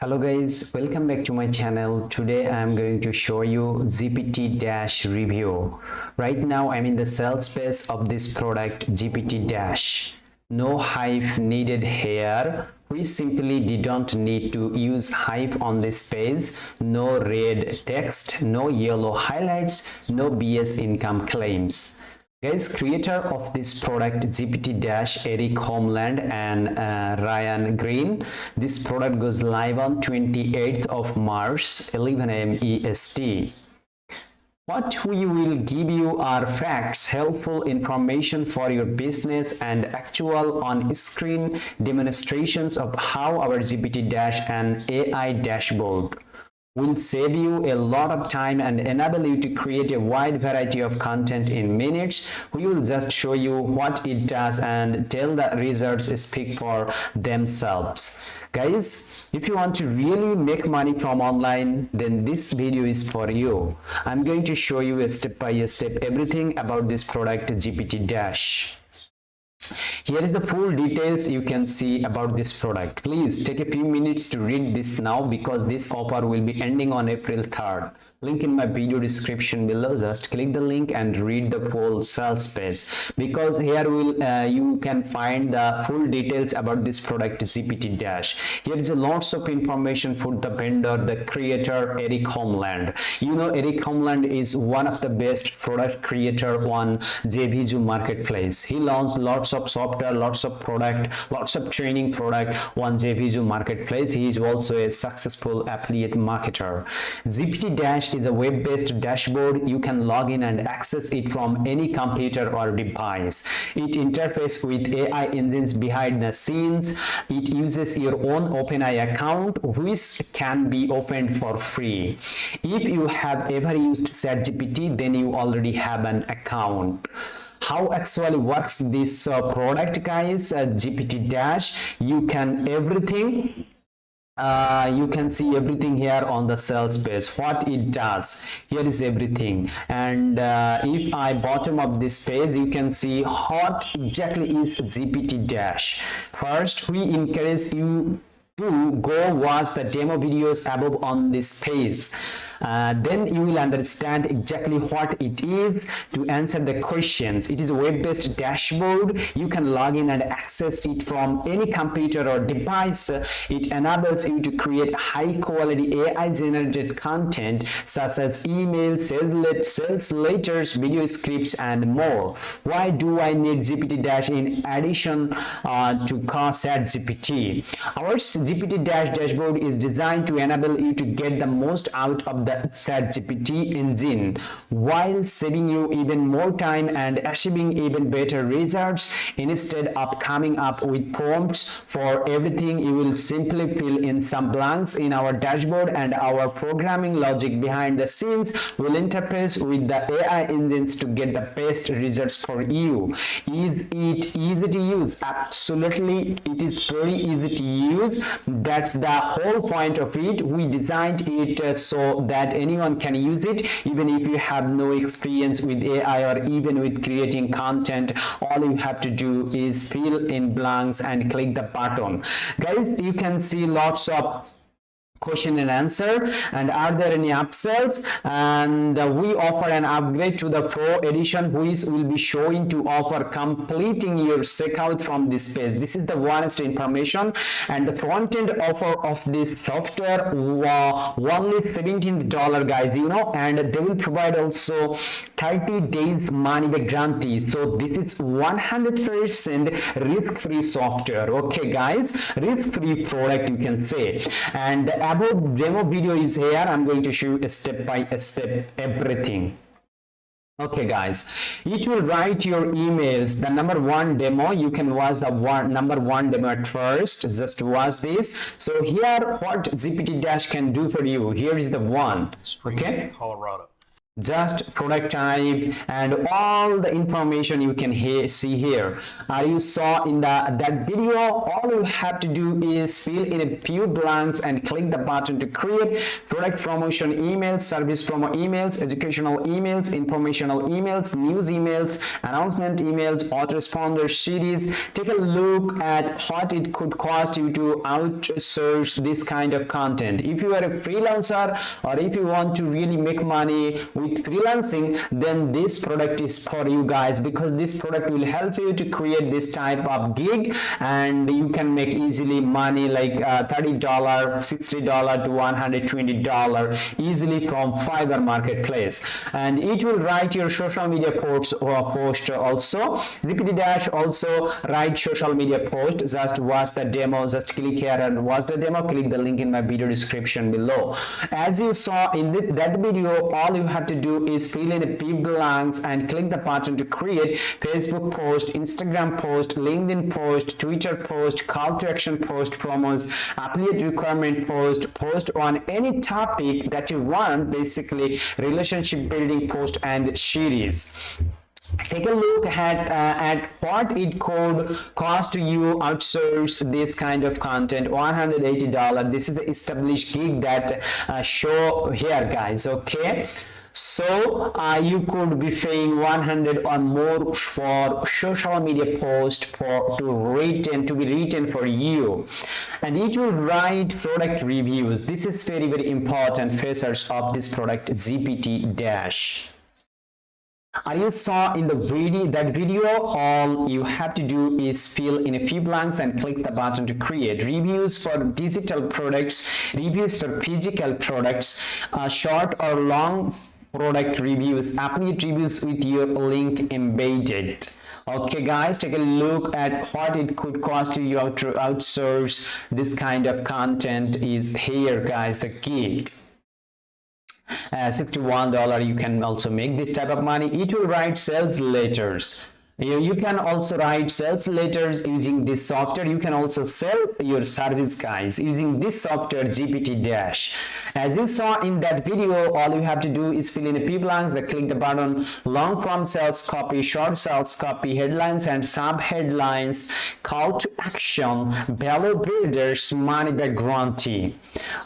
Hello guys, welcome back to my channel. Today I am going to show you GPT-Dash review. Right now I'm in the sales phase of this product GPT-Dash. No hype needed here. We simply didn't need to use hype on this page. No red text, no yellow highlights, no BS income claims. Guys, creator of this product GPT-Dash, Eric Homeland and Ryan Green. This product goes live on 28th of March, 11 a.m. EST. What we will give you are facts, helpful information for your business, and actual on-screen demonstrations of how our GPT-Dash and AI dashboard will save you a lot of time and enable you to create a wide variety of content in minutes. We will just show you what it does and tell the results speak for themselves. Guys, if you want to really make money from online, then this video is for you. I'm going to show you a step by step everything about this product GPT-Dash. Here is the full details you can see about this product. Please take a few minutes to read this now because this offer will be ending on April 3rd. Link in my video description below. Just click the link and read the full sales page because here you can find the full details about this product GPT-Dash. Here is lots of information for the vendor, the creator, Eric Homeland. You know, Eric Homeland is one of the best product creator on JVZoo marketplace. He launched lots of software, lots of product, lots of training product on JVZoo marketplace. He is also a successful affiliate marketer. GPT-Dash is a web-based dashboard. You can log in and access it from any computer or device. It interfaces with AI engines behind the scenes. It uses your own OpenAI account, which can be opened for free. If you have ever used ChatGPT, then you already have an account. How actually works this product, guys? GPT-Dash, you can see everything here on the sales page. What it does, here is everything. And if I bottom up this page, you can see what exactly is GPT-Dash. First, we encourage you to go watch the demo videos above on this page. Then you will understand exactly what it is to answer the questions. It is a web-based dashboard. You can log in and access it from any computer or device. It enables you to create high-quality AI-generated content such as emails, sales letters, video scripts, and more. Why do I need GPT-Dash in addition to ChatGPT? Our GPT-Dash dashboard is designed to enable you to get the most out of the ChatGPT engine while saving you even more time and achieving even better results. Instead of coming up with prompts for everything, you will simply fill in some blanks in our dashboard, and our programming logic behind the scenes will interface with the AI engines to get the best results for you. Is it easy to use? Absolutely, it is very easy to use. That's the whole point of it. We designed it so that anyone can use it, even if you have no experience with AI or even with creating content. All you have to do is fill in blanks and click the button. Guys, you can see lots of question and answer, and are there any upsells, and we offer an upgrade to the pro edition, which will be showing to offer completing your checkout from this page. This is the honest information, and the front end offer of this software only $17, guys, you know, and they will provide also 30 days money back guarantee. So this is 100% risk-free software. Okay guys, risk-free product, you can say. And the above demo video is here. I'm going to show you step by step everything. Okay guys, it will write your emails. The number one demo, you can watch the number one demo at first. Just watch this. So here, what GPT-Dash can do for you. Here is the one. Streams okay, of Colorado. just product type and all the information you can see here. You saw in that video, all you have to do is fill in a few blanks and click the button to create product promotion emails, service promo emails, educational emails, informational emails, news emails, announcement emails, autoresponder series. Take a look at what it could cost you to outsource this kind of content. If you are a freelancer or if you want to really make money with freelancing, then this product is for you guys, because this product will help you to create this type of gig, and you can make easily money like $30, $60 to $120 easily from Fiverr marketplace. And it will write your social media post also. GPTDash also write social media post. Just watch the demo, just click here and watch the demo. Click the link in my video description below. As you saw in that video, all you have to do is fill in a few blanks and click the button to create Facebook post, Instagram post, LinkedIn post, Twitter post, call to action post, promos, affiliate requirement post on any topic that you want, basically relationship building post and series. Take a look at what it could cost you outsource this kind of content. $180. This is the established gig that show here, guys. Okay, so you could be paying 100 or more for social media post to be written for you, and it will write product reviews. This is very, very important features of this product GPTDash. You saw in that video, all you have to do is fill in a few blanks and click the button to create reviews for digital products, reviews for physical products, short or long product reviews, affiliate reviews with your link embedded. Okay guys, take a look at what it could cost you to outsource this kind of content is here, guys, the gig. $61. You can also make this type of money. It will write sales letters. You can also write sales letters using this software. You can also sell your service, guys, using this software GPTDash. As you saw in that video, all you have to do is fill in a few blanks, click the button, long form sales copy, short sales copy, headlines and sub headlines, call to action, value builders, money back guarantee.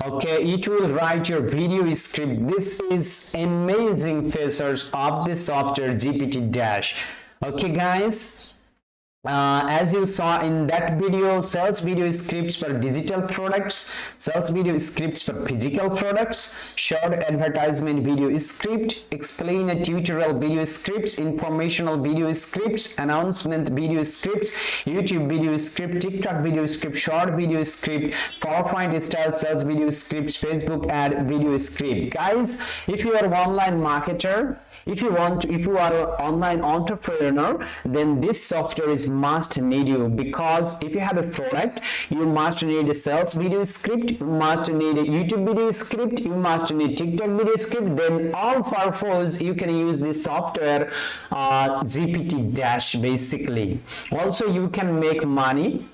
Okay, it will write your video script. This is amazing features of this software GPTDash. Okay guys, as you saw in that video, sales video scripts for digital products, sales video scripts for physical products, short advertisement video script, explain a tutorial video scripts, informational video scripts, announcement video scripts, YouTube video script, TikTok video script, short video script, PowerPoint style sales video scripts, Facebook ad video script. Guys, if you are an online marketer, if you are an online entrepreneur, then this software is must need you, because if you have a product, you must need a sales video script, you must need a YouTube video script, you must need TikTok video script. Then all purpose you can use this software GPTDash basically. Also you can make money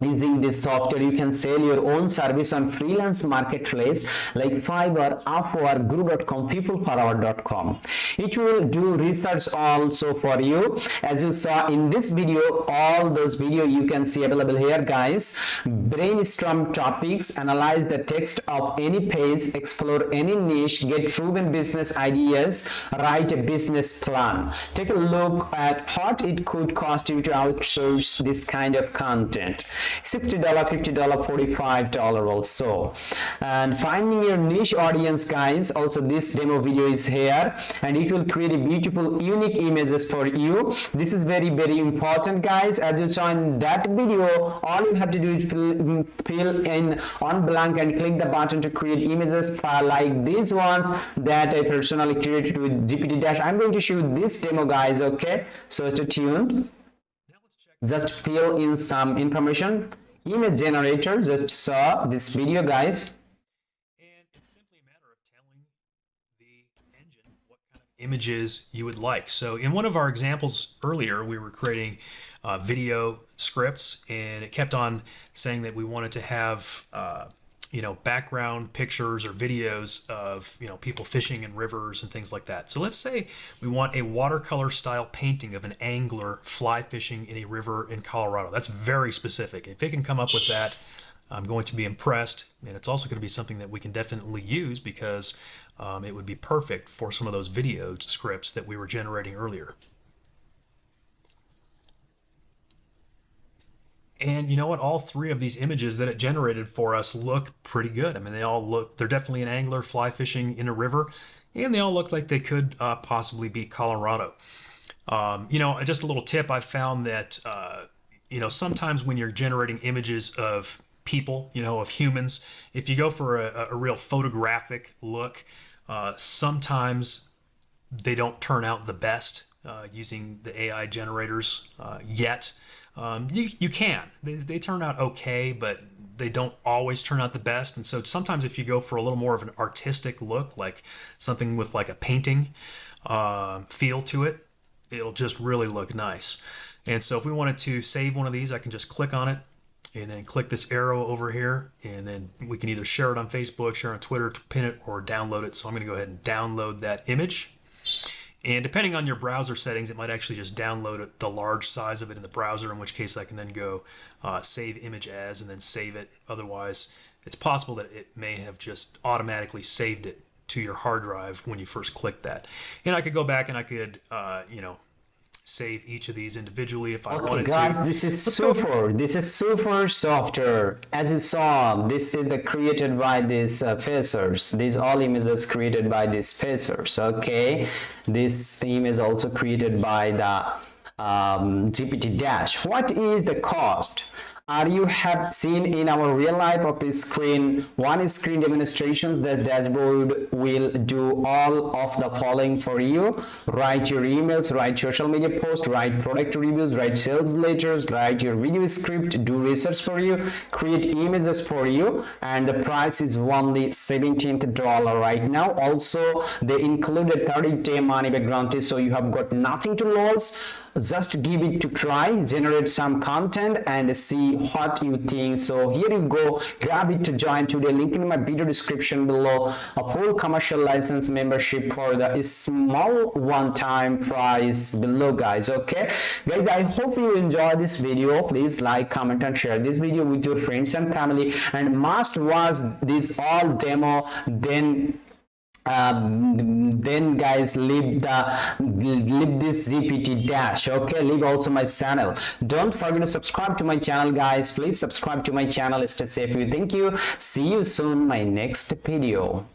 using this software. You can sell your own service on freelance marketplace like Fiverr, Upwork, Guru.com, peopleperhour.com. It will do research also for you. As you saw in this video, all those videos you can see available here, guys. Brainstorm topics, analyze the text of any page, explore any niche, get proven business ideas, write a business plan. Take a look at what it could cost you to outsource this kind of content. $60, $50, $45 also. And finding your niche audience, guys, also this demo video is here, and it will create a beautiful unique images for you. This is very, very important, guys. As you saw in that video, all you have to do is fill in on blank and click the button to create images like these ones that I personally created with GPTDash. I'm going to show you this demo, guys. Okay, so stay tuned. Just fill in some information. Image generator, just saw this video, guys. And it's simply a matter of telling the engine what kind of images you would like. So in one of our examples earlier, we were creating video scripts, and it kept on saying that we wanted to have background pictures or videos of, people fishing in rivers and things like that. So let's say we want a watercolor style painting of an angler fly fishing in a river in Colorado. That's very specific. If it can come up with that, I'm going to be impressed. And it's also going to be something that we can definitely use because it would be perfect for some of those video scripts that we were generating earlier. And you know what? All three of these images that it generated for us look pretty good. I mean, they're definitely an angler fly fishing in a river, and they all look like they could possibly be Colorado. Just a little tip, I've found that, sometimes when you're generating images of people, of humans, if you go for a real photographic look, sometimes they don't turn out the best using the AI generators yet. You can. They turn out okay, but they don't always turn out the best. And so sometimes if you go for a little more of an artistic look, like something with like a painting feel to it, it'll just really look nice. And so if we wanted to save one of these, I can just click on it and then click this arrow over here, and then we can either share it on Facebook, share it on Twitter, pin it, or download it. So I'm going to go ahead and download that image. And depending on your browser settings, it might actually just download the large size of it in the browser, in which case I can then go save image as and then save it. Otherwise, it's possible that it may have just automatically saved it to your hard drive when you first click that. And I could go back and I could, save each of these individually if I wanted guys, to. this is super. This is super software. As you saw, this is created by these phasers. These all images created by these phasers. Okay, this image also created by the GPTDash. What is the cost? You have seen in our real life of a screen, one screen demonstrations. The dashboard will do all of the following for you: write your emails, write social media posts, write product reviews, write sales letters, write your video script, do research for you, create images for you, and the price is only $17 right now. Also, they included 30-day money back guarantee, so you have got nothing to lose. Just give it to try, generate some content and see what you think. So here you go, grab it to join today. Link in my video description below. A full commercial license membership for the small one-time price below, guys. Okay guys, I hope you enjoy this video. Please like, comment and share this video with your friends and family, and must watch this all demo, then guys leave this GPTDash. Okay, leave also my channel. Don't forget to subscribe to my channel, guys. Please subscribe to my channel. Stay safe. Thank you. See you soon my next video.